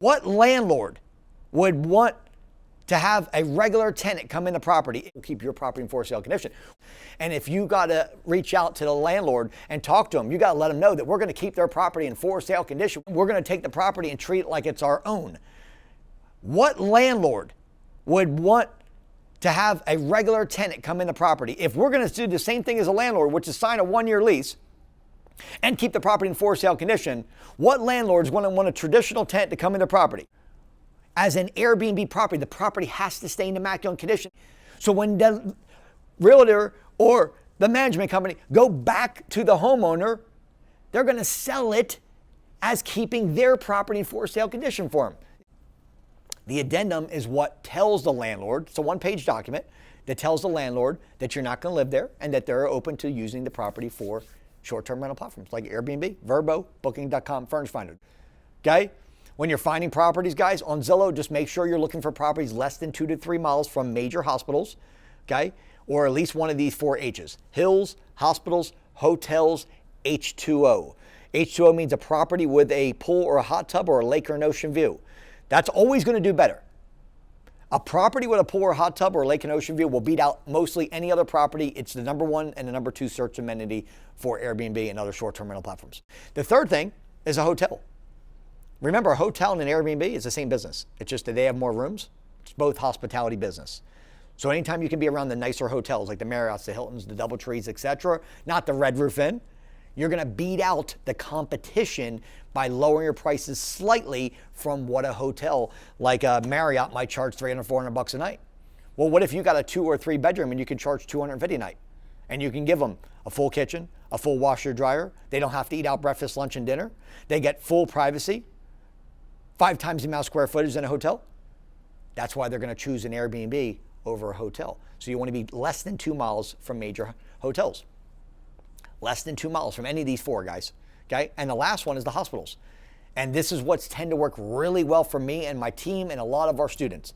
What landlord would want to have a regular tenant come in the property? It will keep your property in for sale condition. And if you got to reach out to the landlord and talk to them, you got to let them know that we're going to keep their property in for sale condition. We're going to take the property and treat it like it's our own. What landlord would want to have a regular tenant come in the property? If we're going to do the same thing as a landlord, which is sign a 1-year lease and keep the property in for sale condition, what landlord is going to want a traditional tenant to come in the property? As an Airbnb property, the property has to stay in immaculate condition. So when the realtor or the management company go back to the homeowner, they're going to sell it as keeping their property in for sale condition for them. The addendum is what tells the landlord, it's a 1-page document that tells the landlord that you're not going to live there and that they're open to using the property for short-term rental platforms like Airbnb, vrbo, booking.com, Furnish Finder. Okay? When you're finding properties, guys, on Zillow, just make sure you're looking for properties less than 2 to 3 miles from major hospitals, okay? Or at least one of these 4 H's. Hills, hospitals, hotels, H2O. H2O means a property with a pool or a hot tub or a lake or an ocean view. That's always going to do better. A property with a pool or a hot tub or a lake and ocean view will beat out mostly any other property. It's the number 1 and the number 2 search amenity for Airbnb and other short-term rental platforms. The third thing is a hotel. Remember, a hotel and an Airbnb is the same business. It's just that they have more rooms. It's both hospitality business. So anytime you can be around the nicer hotels like the Marriotts, the Hiltons, the DoubleTrees, etc., not the Red Roof Inn, you're going to beat out the competition by lowering your prices slightly from what a hotel like a Marriott might charge $300, $400 a night. Well, what if you got a 2 or 3 bedroom and you can charge $250 a night? And you can give them a full kitchen, a full washer dryer. They don't have to eat out breakfast, lunch, and dinner. They get full privacy, 5 times the amount of square footage in a hotel. That's why they're going to choose an Airbnb over a hotel. So you want to be less than 2 miles from major hotels. Less than 2 miles from any of these 4, guys. Okay? And the last one is the hospitals. And this is what's tend to work really well for me and my team and a lot of our students.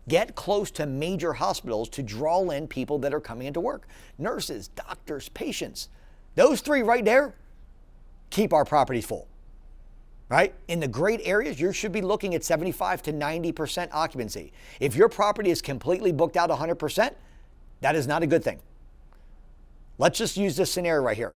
Get close to major hospitals to draw in people that are coming into work. Nurses, doctors, patients. Those 3 right there keep our properties full. Right? In the great areas, you should be looking at 75 to 90% occupancy. If your property is completely booked out 100%, that is not a good thing. Let's just use this scenario right here.